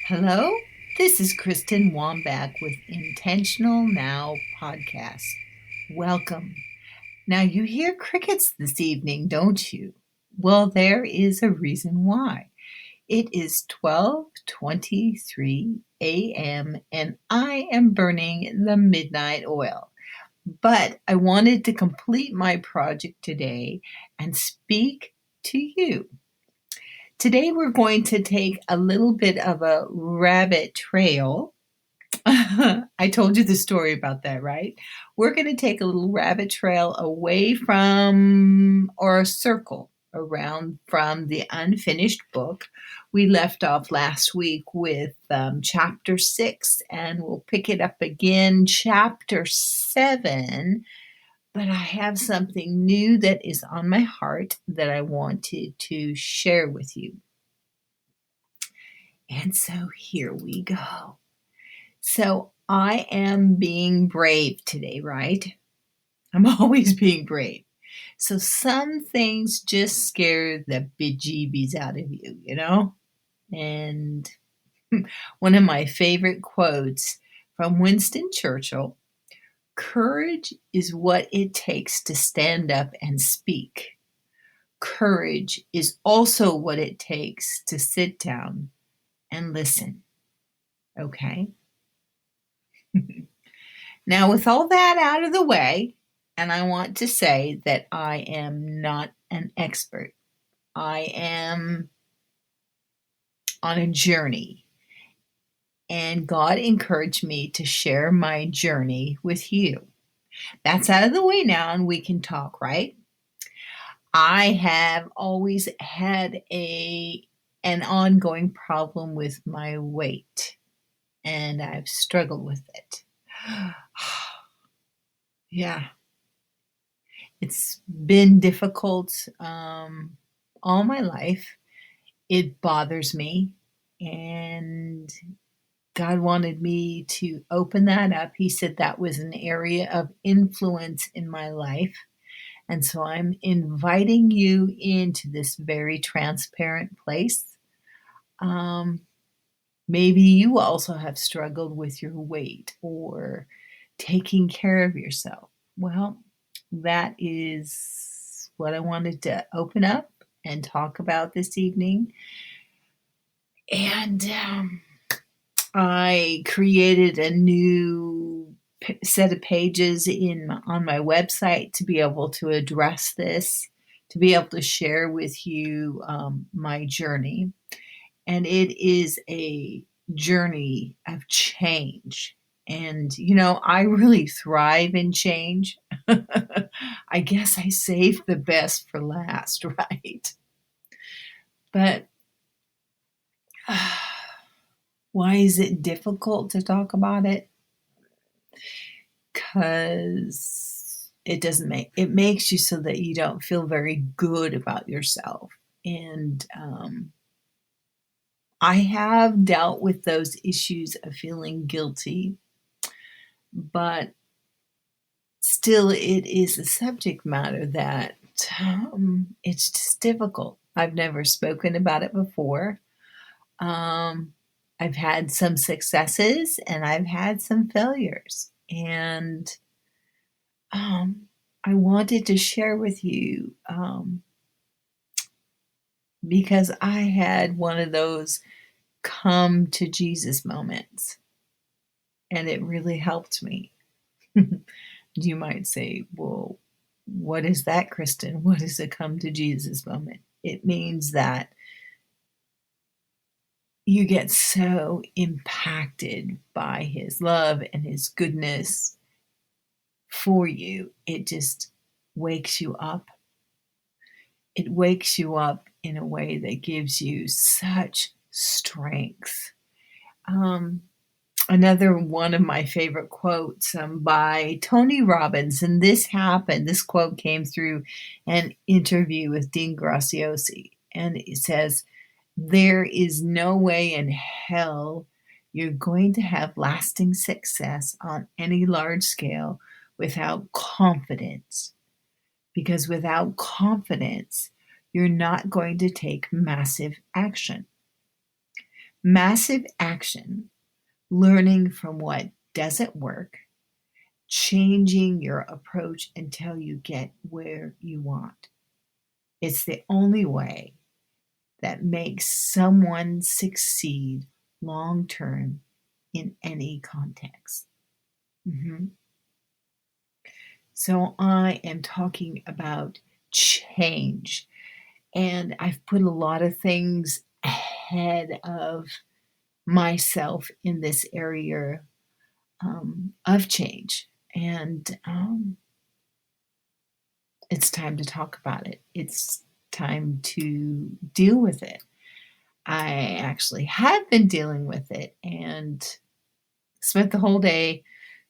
Hello, this is Kristen Wambach with Intentional Now podcast. Welcome. Now you hear crickets this evening, don't you? Well, there is a reason why. It is 12:23 a.m. and I am burning the midnight oil. But I wanted to complete my project today and speak to you. Today we're going to take a little bit of a rabbit trail. I told you the story about that, right? We're going to take a little rabbit trail away from, or a circle around from the unfinished book. We left off last week with chapter 6, and we'll pick it up again, chapter 7. But I have something new that is on my heart that I wanted to share with you. And so here we go. So I am being brave today, right? I'm always being brave. So some things just scare the bejeebies out of you, you know? And one of my favorite quotes from Winston Churchill: courage is what it takes to stand up and speak. Courage is also what it takes to sit down and listen. Okay? Now, with all that out of the way, and I want to say that I am not an expert. I am on a journey, and God encouraged me to share my journey with you. That's out of the way now, and we can talk, right? I have always had an ongoing problem with my weight, and I've struggled with it. Yeah, it's been difficult all my life. It bothers me, and God wanted me to open that up. He said that was an area of influence in my life. And so I'm inviting you into this very transparent place. Um, Maybe you also have struggled with your weight or taking care of yourself. Well, that is what I wanted to open up and talk about this evening. And I created a new set of pages on my website to be able to address this, to be able to share with you my journey. And it is a journey of change. And, I really thrive in change. I guess I saved the best for last, right? But why is it difficult to talk about it? Because it makes you so that you don't feel very good about yourself. And I have dealt with those issues of feeling guilty, but still it is a subject matter that it's just difficult. I've never spoken about it before. I've had some successes and I've had some failures. And I wanted to share with you because I had one of those come to Jesus moments, and it really helped me. You might say, well, what is that, Kristen? What is a come to Jesus moment? It means that you get so impacted by his love and his goodness for you. It just wakes you up. It wakes you up in a way that gives you such strength. Another one of my favorite quotes by Tony Robbins, and this quote came through an interview with Dean Graciosi, and it says, there is no way in hell you're going to have lasting success on any large scale without confidence. Because without confidence, you're not going to take massive action. Massive action, learning from what doesn't work, changing your approach until you get where you want. It's the only way that makes someone succeed long term in any context. Mhm. So I am talking about change, and I've put a lot of things ahead of myself in this area of change. And it's time to talk about it. It's time to deal with it. I actually have been dealing with it and spent the whole day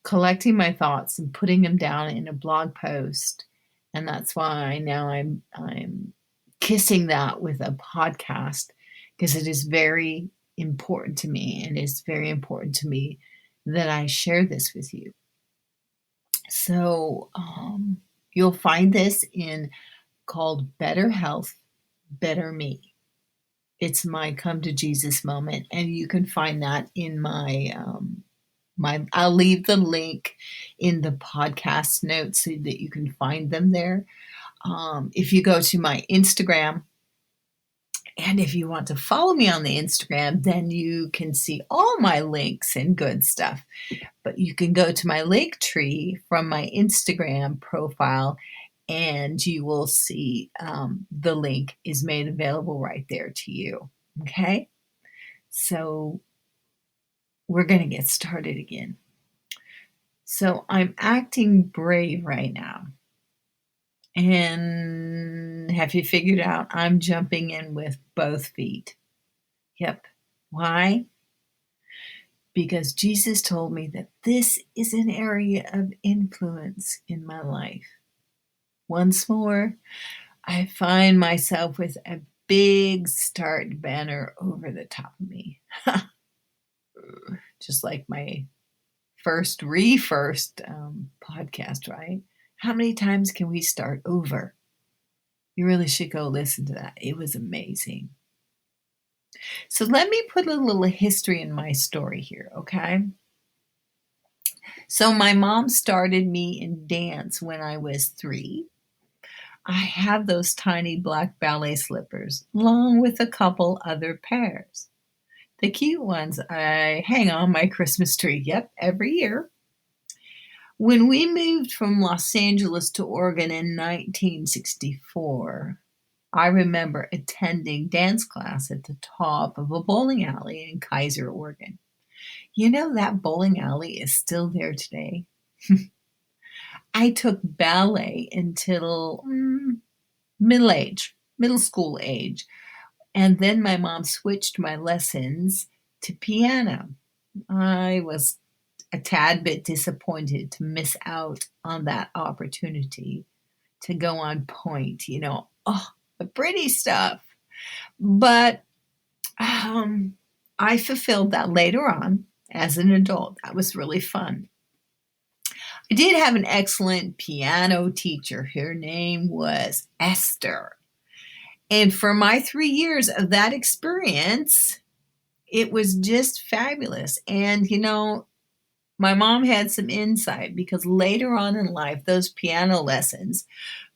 collecting my thoughts and putting them down in a blog post. And that's why now I'm kissing that with a podcast, because it is very important to me, and it's very important to me that I share this with you. So you'll find this in called Better Health, Better Me. It's my come to Jesus moment, and you can find that in my I'll leave the link in the podcast notes so that you can find them there. If you go to my Instagram, and if you want to follow me on the Instagram, then you can see all my links and good stuff. But you can go to my link tree from my Instagram profile, and you will see the link is made available right there to you. Okay? So we're going to get started again. So I'm acting brave right now. And have you figured out I'm jumping in with both feet? Yep. Why? Because Jesus told me that this is an area of influence in my life. Once more, I find myself with a big start banner over the top of me. Just like my first podcast, right? How many times can we start over? You really should go listen to that. It was amazing. So let me put a little history in my story here, okay? So my mom started me in dance when I was 3. I have those tiny black ballet slippers, along with a couple other pairs. The cute ones I hang on my Christmas tree, yep, every year. When we moved from Los Angeles to Oregon in 1964, I remember attending dance class at the top of a bowling alley in Kaiser, Oregon. You know, that bowling alley is still there today. I took ballet until middle school age. And then my mom switched my lessons to piano. I was a tad bit disappointed to miss out on that opportunity to go on point, the pretty stuff. But I fulfilled that later on as an adult. That was really fun. I did have an excellent piano teacher. Her name was Esther. And for my 3 years of that experience, it was just fabulous. And, my mom had some insight, because later on in life, those piano lessons,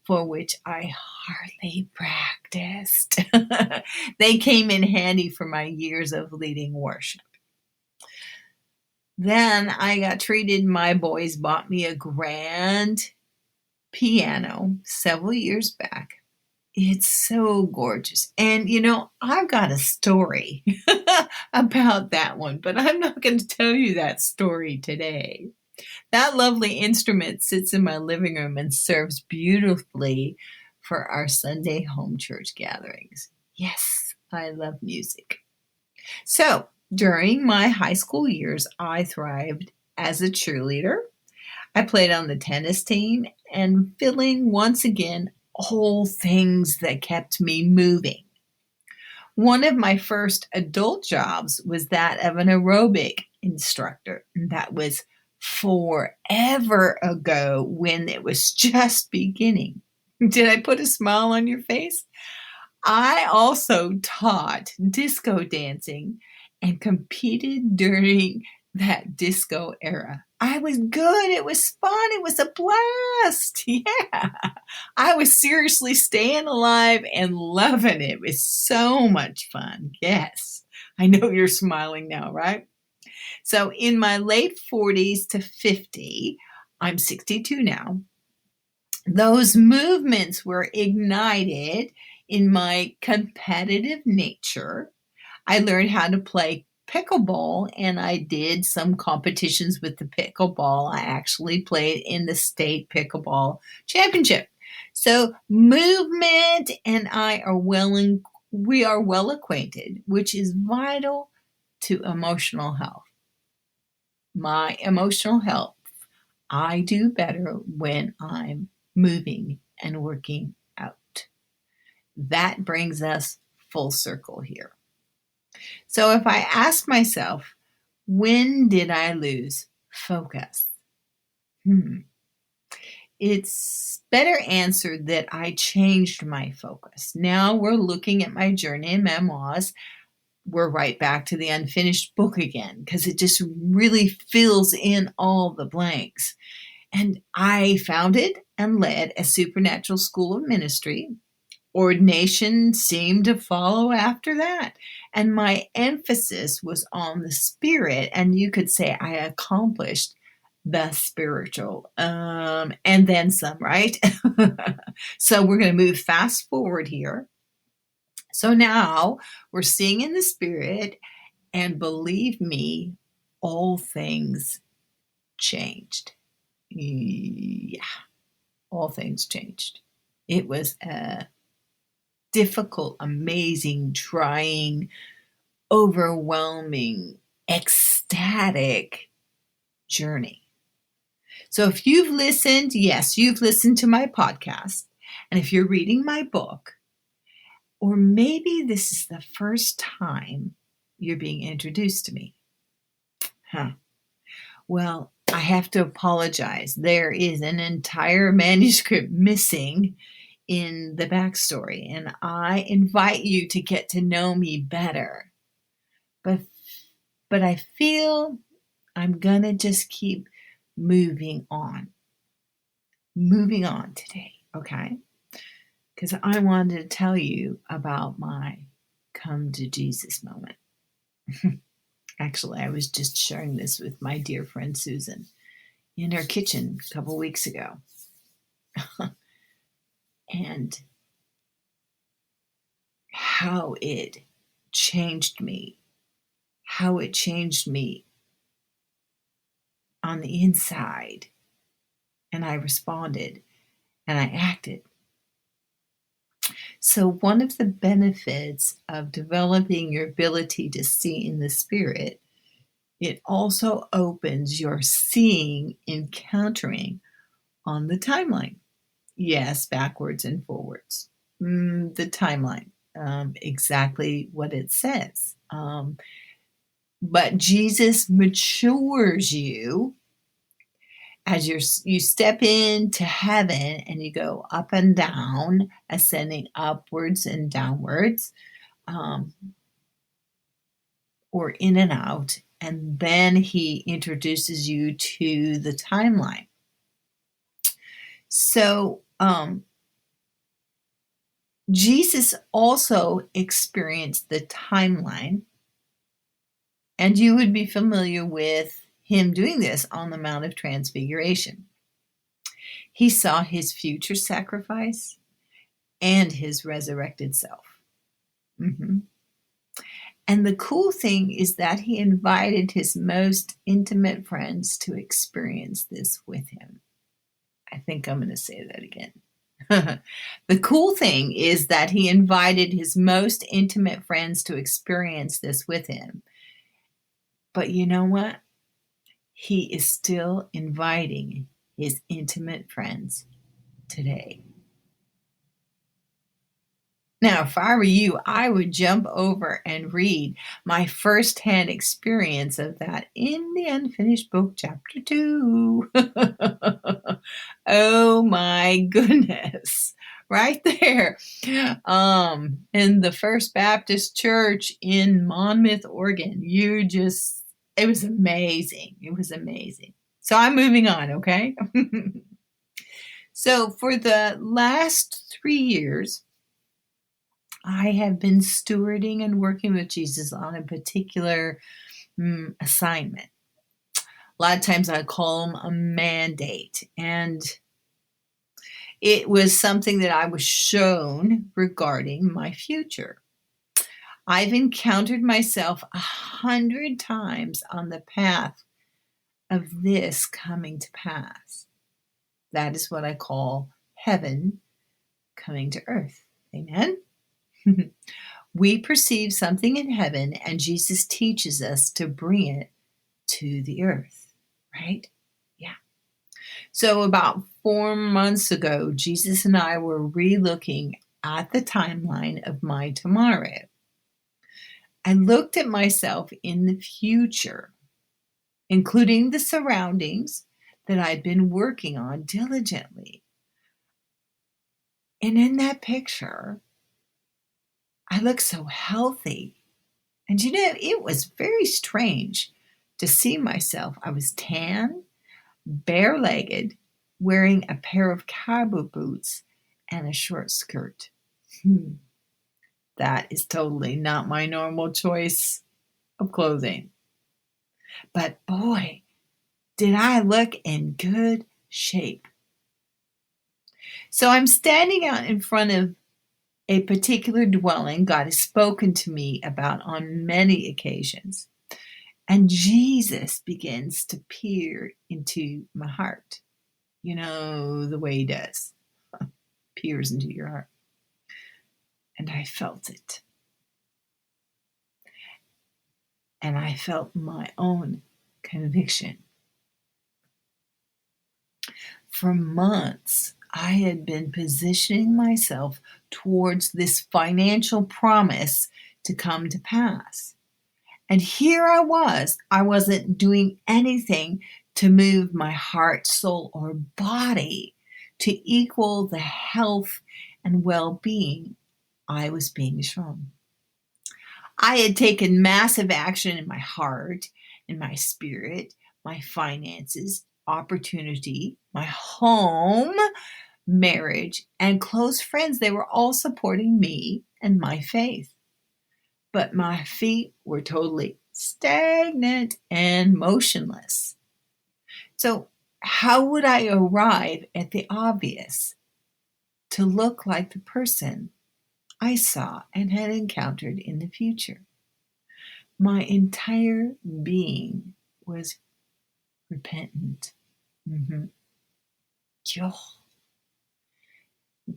for which I hardly practiced, they came in handy for my years of leading worship. Then I got treated. My boys bought me a grand piano several years back. It's so gorgeous. And, I've got a story about that one, but I'm not going to tell you that story today. That lovely instrument sits in my living room and serves beautifully for our Sunday home church gatherings. Yes, I love music. So, during my high school years, I thrived as a cheerleader. I played on the tennis team, and filling once again all things that kept me moving. One of my first adult jobs was that of an aerobic instructor. That was forever ago, when it was just beginning. Did I put a smile on your face? I also taught disco dancing and competed during that disco era. I was good. It was fun. It was a blast. Yeah. I was seriously staying alive and loving it. It was so much fun. Yes. I know you're smiling now, right? So in my late 40s to 50, I'm 62 now, those movements were ignited in my competitive nature. I learned how to play pickleball and I did some competitions with the pickleball. I actually played in the state pickleball championship. So movement and I are we are well acquainted, which is vital to emotional health. My emotional health, I do better when I'm moving and working out. That brings us full circle here. So if I ask myself, when did I lose focus? It's better answered that I changed my focus. Now we're looking at my journey in memoirs. We're right back to the unfinished book again because it just really fills in all the blanks. And I founded and led a supernatural school of ministry. Ordination seemed to follow after that. And my emphasis was on the spirit. And you could say I accomplished the spiritual and then some, right? So we're going to move fast forward here. So now we're seeing in the spirit, and believe me, all things changed. Yeah, all things changed. It was a difficult, amazing, trying, overwhelming, ecstatic journey. So if you've listened, yes, you've listened to my podcast, and if you're reading my book, or maybe this is the first time you're being introduced to me. Well, I have to apologize. There is an entire manuscript missing in the backstory, and I invite you to get to know me better. But I feel I'm gonna just keep moving on today, okay? Because I wanted to tell you about my come to Jesus moment. Actually, I was just sharing this with my dear friend Susan in her kitchen a couple weeks ago. And how it changed me on the inside. And I responded and I acted. So one of the benefits of developing your ability to see in the spirit, it also opens your seeing, encountering on the timeline. Yes, backwards and forwards. The timeline, exactly what it says. But Jesus matures you as you step into heaven and you go up and down, ascending upwards and downwards, or in and out, and then he introduces you to the timeline. So Jesus also experienced the timeline, and you would be familiar with him doing this on the Mount of Transfiguration. He saw his future sacrifice and his resurrected self. And the cool thing is that he invited his most intimate friends to experience this with him. I think I'm going to say that again. The cool thing is that he invited his most intimate friends to experience this with him. But you know what? He is still inviting his intimate friends today. Now, if I were you, I would jump over and read my firsthand experience of that in the unfinished book, chapter 2. Oh my goodness. right there in the First Baptist Church in Monmouth, Oregon. It was amazing. It was amazing. So I'm moving on, okay? So for the last 3 years, I have been stewarding and working with Jesus on a particular assignment. A lot of times I call them a mandate. And it was something that I was shown regarding my future. I've encountered myself 100 times on the path of this coming to pass. That is what I call heaven coming to earth. Amen? We perceive something in heaven, and Jesus teaches us to bring it to the earth, right? Yeah. So about 4 months ago, Jesus and I were re-looking at the timeline of my tomorrow. I looked at myself in the future, including the surroundings that I'd been working on diligently. And in that picture, I looked so healthy. And it was very strange to see myself. I was tan, bare-legged, wearing a pair of cowboy boots and a short skirt. That is totally not my normal choice of clothing. But boy, did I look in good shape. So I'm standing out in front of a particular dwelling God has spoken to me about on many occasions. And Jesus begins to peer into my heart. You know the way he does. Peers into your heart. And I felt it. And I felt my own conviction. For months, I had been positioning myself towards this financial promise to come to pass. And here I wasn't doing anything to move my heart, soul, or body to equal the health and well-being I was being shown. I had taken massive action in my heart, in my spirit, my finances, opportunity, my home, marriage, and close friends. They were all supporting me and my faith. But my feet were totally stagnant and motionless. So how would I arrive at the obvious to look like the person I saw and had encountered in the future? My entire being was repentant.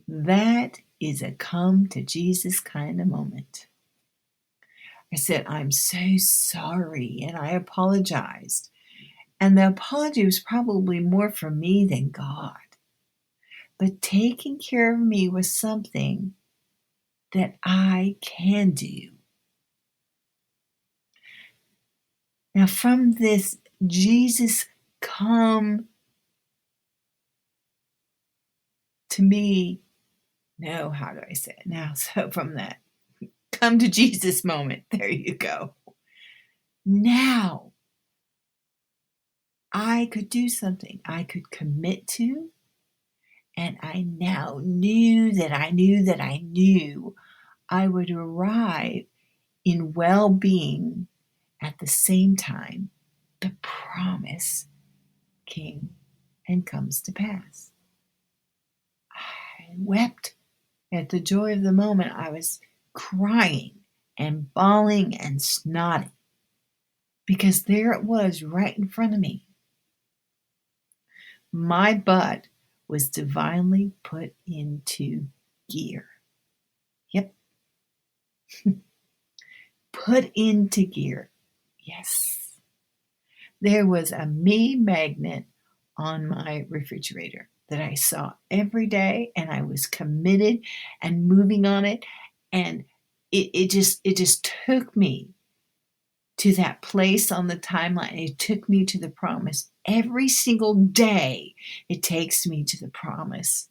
That is a come to Jesus kind of moment. I said, I'm so sorry, and I apologized. And the apology was probably more for me than God. But taking care of me was something that I can do. Now, from this, Jesus come to me. No, how do I say it now? So from that come to Jesus moment, there you go. Now, I could do something I could commit to, and I now knew that I knew that I knew I would arrive in well-being at the same time the promise came and comes to pass. I wept at the joy of the moment. I was crying and bawling and snotting because there it was right in front of me. My butt was divinely put into gear. Yep. Put into gear. Yes. There was a me magnet on my refrigerator that I saw every day, and I was committed and moving on it. And it just took me to that place on the timeline. It took me to the promise. Every single day, it takes me to the promise.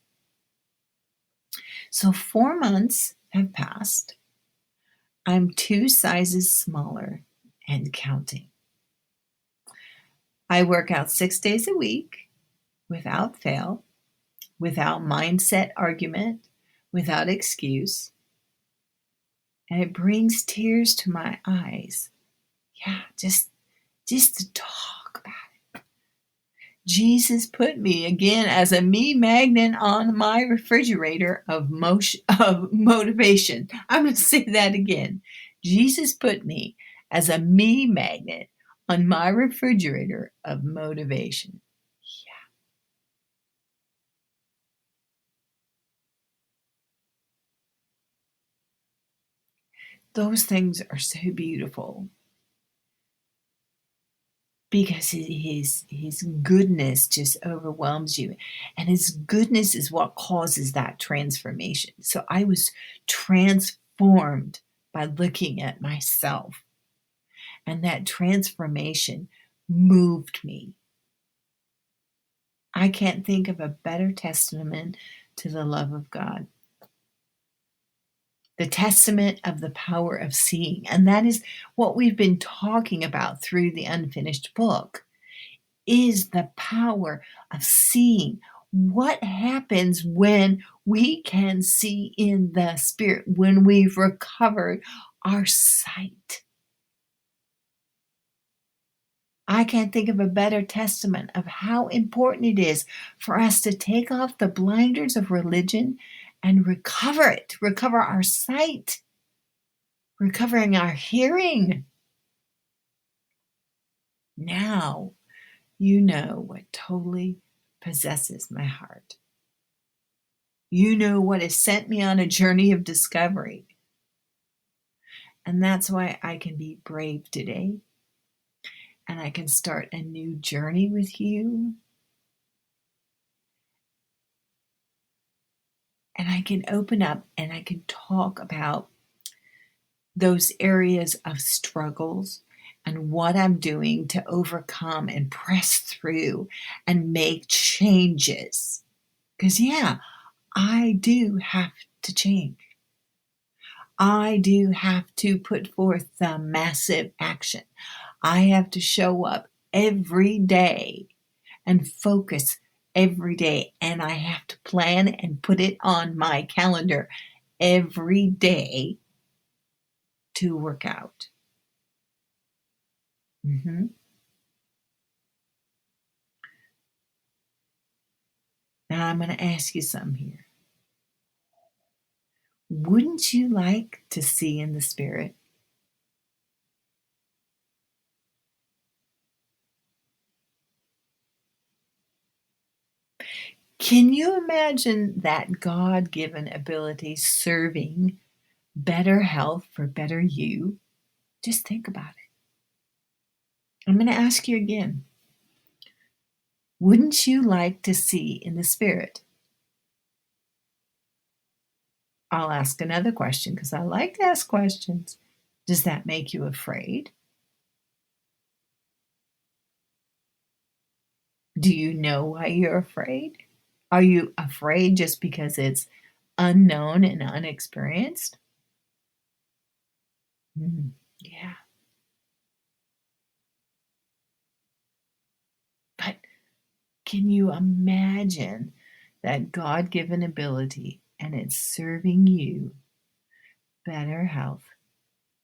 So 4 months have passed. I'm 2 sizes smaller and counting. I work out 6 days a week without fail, without mindset argument, without excuse. And it brings tears to my eyes. Yeah, just to talk about it. Jesus put me again as a me magnet on my refrigerator of motivation. I'm going to say that again. Jesus put me as a me magnet on my refrigerator of motivation. Yeah, those things are so beautiful because his goodness just overwhelms you, and his goodness is what causes that transformation. So I was transformed by looking at myself, and that transformation moved me. I can't think of a better testament to the love of God, the testament of the power of seeing. And that is what we've been talking about through the unfinished book, is the power of seeing. What happens when we can see in the spirit, when we've recovered our sight? I can't think of a better testament of how important it is for us to take off the blinders of religion and recover it, recover our sight, recovering our hearing. Now you know what totally possesses my heart. You know what has sent me on a journey of discovery. And that's why I can be brave today. And I can start a new journey with you. And I can open up and I can talk about those areas of struggles and what I'm doing to overcome and press through and make changes. Because, yeah, I do have to change. I do have to put forth the massive action. I have to show up every day and focus every day. And I have to plan and put it on my calendar every day to work out. Mm-hmm. Now I'm going to ask you something here. Wouldn't you like to see in the spirit? Can you imagine that God given ability serving better health for better you? Just think about it. I'm going to ask you again. Wouldn't you like to see in the spirit? I'll ask another question because I like to ask questions. Does that make you afraid? Do you know why you're afraid? Are you afraid just because it's unknown and unexperienced? Yeah. But can you imagine that God given ability and it's serving you better health,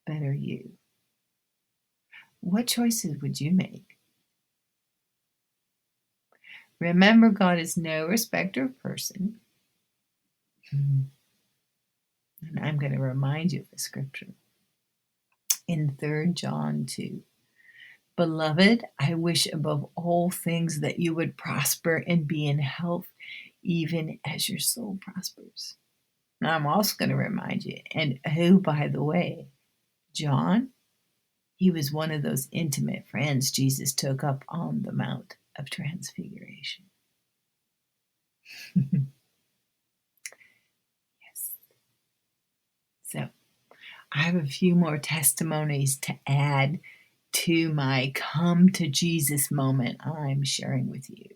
better you? What choices would you make? Remember, God is no respecter of person. And I'm going to remind you of the scripture in 3 John 2. Beloved, I wish above all things that you would prosper and be in health, even as your soul prospers. Now, I'm also going to remind you, and who, by the way, John, he was one of those intimate friends Jesus took up on the Mount of Transfiguration. Yes. So I have a few more testimonies to add to my come to Jesus moment I'm sharing with you.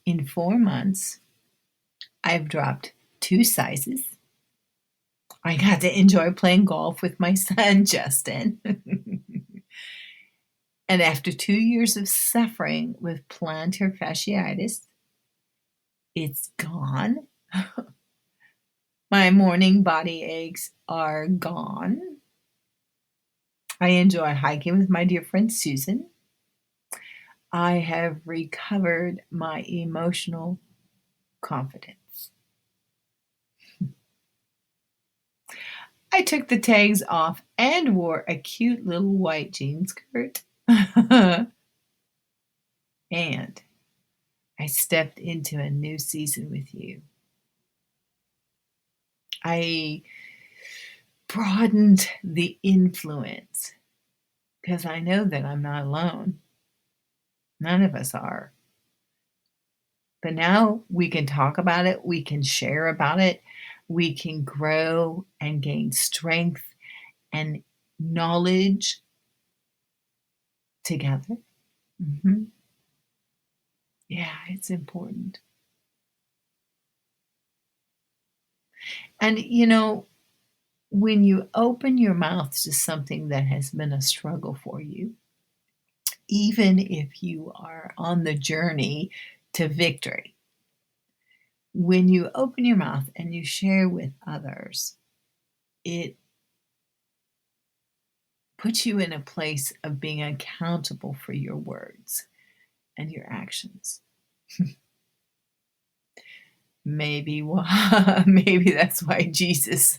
In 4 months, I've dropped 2 sizes. I got to enjoy playing golf with my son, Justin. And after 2 years of suffering with plantar fasciitis, it's gone. My morning body aches are gone. I enjoy hiking with my dear friend Susan. I have recovered my emotional confidence. I took the tags off and wore a cute little white jean skirt. And I stepped into a new season with you. I broadened the influence because I know that I'm not alone. None of us are. But now we can talk about it, we can share about it, we can grow and gain strength and knowledge together. Mm-hmm. Yeah, it's important. And when you open your mouth to something that has been a struggle for you, even if you are on the journey to victory, when you open your mouth and you share with others, it puts you in a place of being accountable for your words and your actions. Maybe maybe that's why Jesus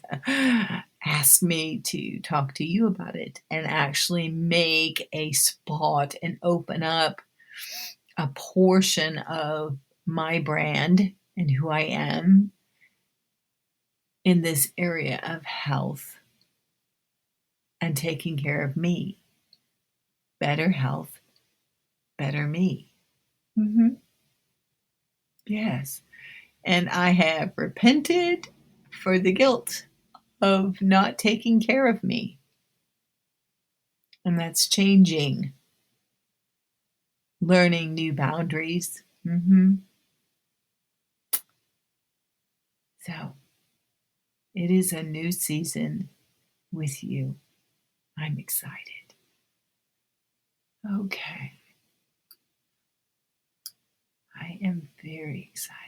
asked me to talk to you about it and actually make a spot and open up a portion of my brand and who I am in this area of health and taking care of me. Better health, better me. Mm-hmm. Yes. And I have repented for the guilt of not taking care of me. And that's changing, learning new boundaries. Mm-hmm. So it is a new season with you. I'm excited. Okay. I am very excited.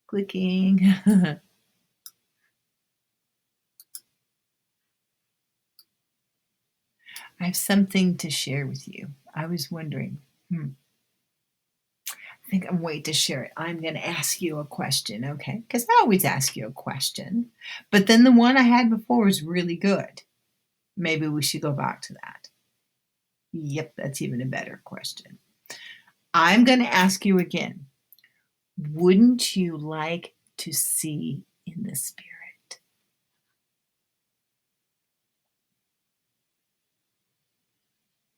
Clicking. I have something to share with you. I was wondering, I think I'm waiting to share it. I'm going to ask you a question, okay? Because I always ask you a question. But then the one I had before was really good. Maybe we should go back to that. Yep, that's even a better question. I'm going to ask you again. Wouldn't you like to see in the Spirit?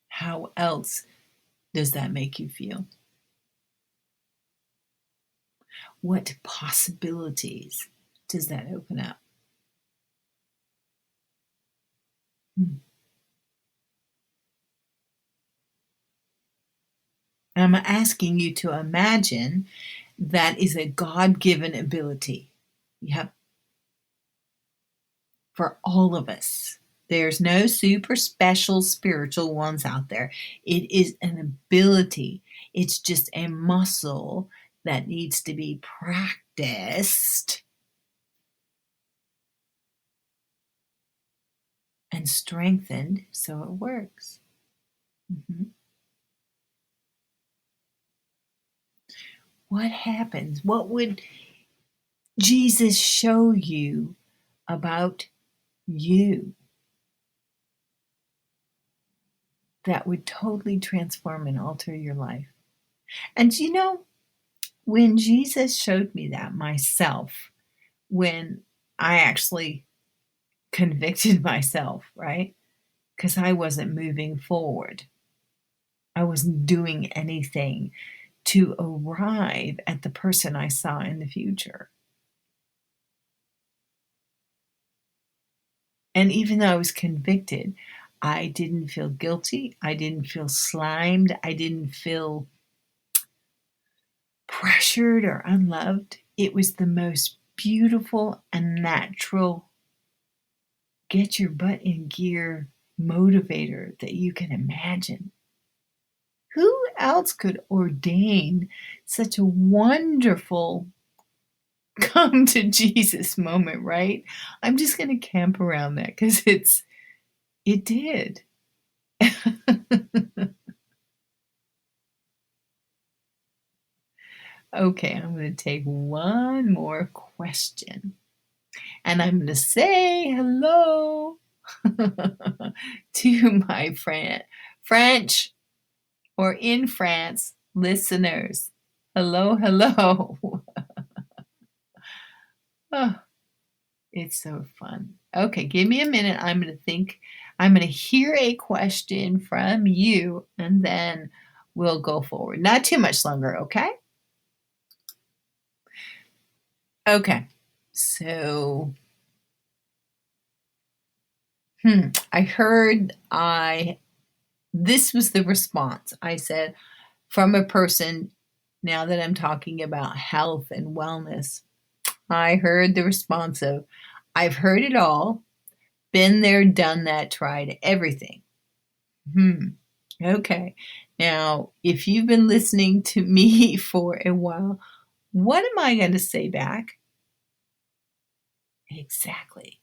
How else does that make you feel? What possibilities does that open up? I'm asking you to imagine that is a God given ability. Yep, for all of us. There's no super special spiritual ones out there. It is an ability, it's just a muscle that needs to be practiced and strengthened so it works. Mm-hmm. What happens? What would Jesus show you about you that would totally transform and alter your life? And when Jesus showed me that myself, when I actually convicted myself, right? Because I wasn't moving forward, I wasn't doing anything to arrive at the person I saw in the future. And even though I was convicted, I didn't feel guilty. I didn't feel slimed. I didn't feel pressured or unloved. It was the most beautiful and natural get your butt in gear motivator that you can imagine. Who else could ordain such a wonderful come to Jesus moment, right? I'm just going to camp around that because it did. Okay, I'm going to take one more question. And I'm going to say hello to my French or in France listeners. Hello, hello. Oh, it's so fun. Okay, give me a minute. I'm going to think. I'm going to hear a question from you, and then we'll go forward. Not too much longer, okay? Okay. So, I heard this was the response. I said from a person, now that I'm talking about health and wellness, I heard the response of, I've heard it all, been there, done that, tried everything. Okay. Now, if you've been listening to me for a while, what am I going to say back? Exactly.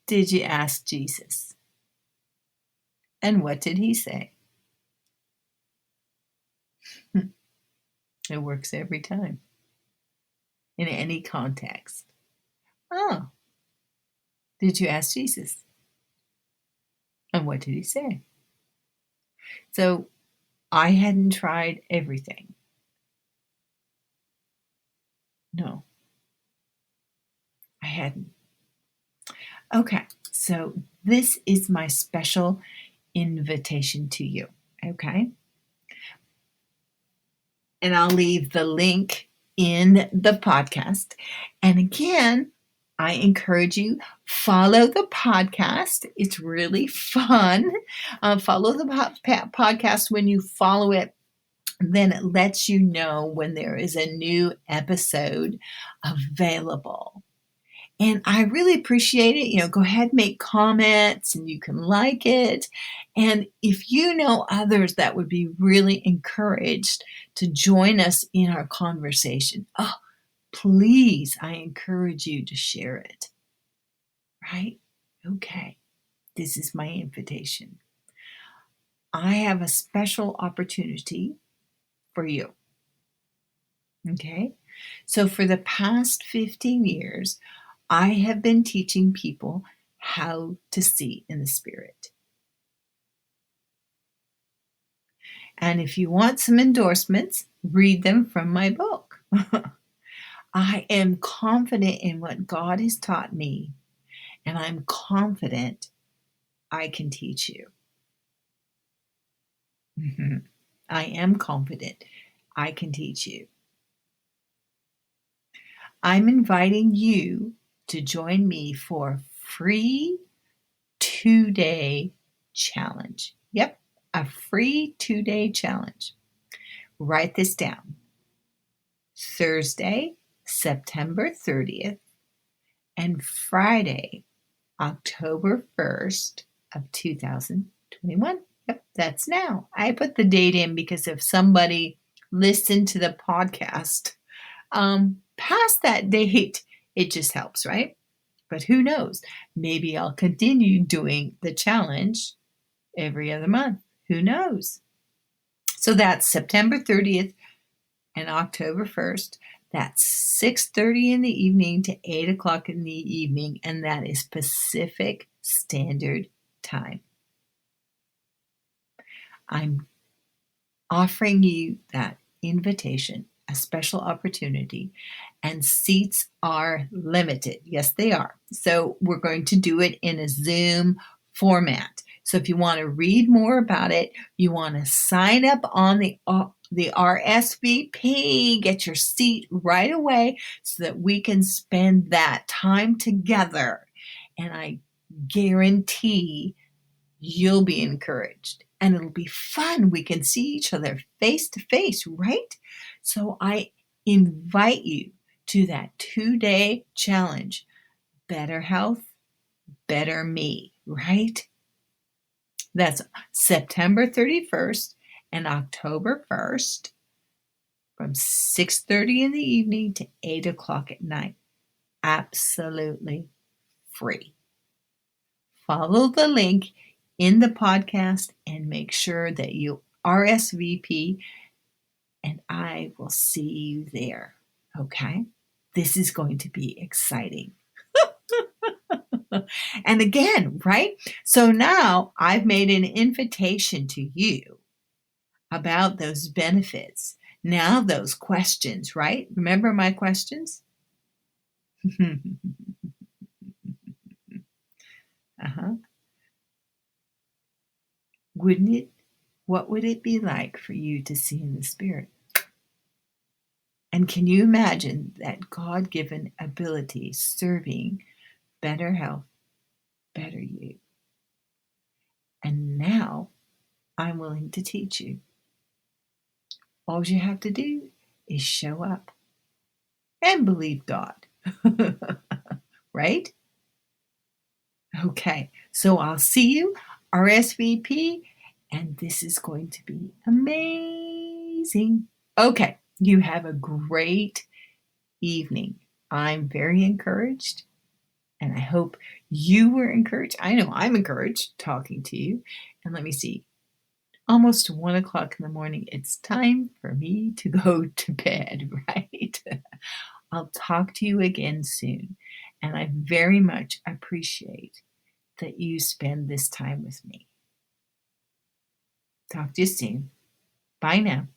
Did you ask Jesus? And what did he say? It works every time, in any context. Oh, did you ask Jesus? And what did he say? So I hadn't tried everything. No, I hadn't. Okay, so this is my special invitation to you. Okay. And I'll leave the link in the podcast. And again, I encourage you, follow the podcast. It's really fun. Follow the podcast. When you follow it, then it lets you know when there is a new episode available. And I really appreciate it. Go ahead, make comments, and you can like it. And if you know others that would be really encouraged to join us in our conversation, please, I encourage you to share it. Right? Okay. This is my invitation. I have a special opportunity for you. Okay? So for the past 15 years, I have been teaching people how to see in the Spirit. And if you want some endorsements, read them from my book. I am confident in what God has taught me, and I'm confident I can teach you. I am confident I can teach you. I'm inviting you to join me for a free 2-day challenge. Yep, a free 2-day challenge. Write this down. Thursday, September 30th, and Friday, October 1st of 2021. Yep, that's now. I put the date in because if somebody listened to the podcast past that date, it just helps, right? But who knows? Maybe I'll continue doing the challenge every other month. Who knows? So that's September 30th and October 1st. That's 6:30 in the evening to 8 o'clock in the evening, and that is Pacific Standard Time. I'm offering you that invitation, a special opportunity, and seats are limited. Yes, they are. So we're going to do it in a Zoom format. So if you want to read more about it, you want to sign up on the RSVP, get your seat right away so that we can spend that time together. And I guarantee you'll be encouraged and it'll be fun. We can see each other face to face, right? So I invite you to that 2-day challenge. Better health, better me, right? That's September 31st and October 1st from 6:30 in the evening to 8 o'clock at night. Absolutely free. Follow the link in the podcast and make sure that you RSVP, and I will see you there. Okay? This is going to be exciting. And again, right? So now I've made an invitation to you about those benefits. Now, those questions, right? Remember my questions? uh-huh. Wouldn't it? What would it be like for you to see in the Spirit? And can you imagine that God given ability serving better health, better you? And now I'm willing to teach you. All you have to do is show up and believe God. Right? Okay, so I'll see you, RSVP, and this is going to be amazing. Okay, you have a great evening. I'm very encouraged, and I hope you were encouraged. I know I'm encouraged talking to you. And let me see, almost 1 o'clock in the morning. It's time for me to go to bed, right? I'll talk to you again soon, and I very much appreciate that you spend this time with me. Talk to you soon. Bye now.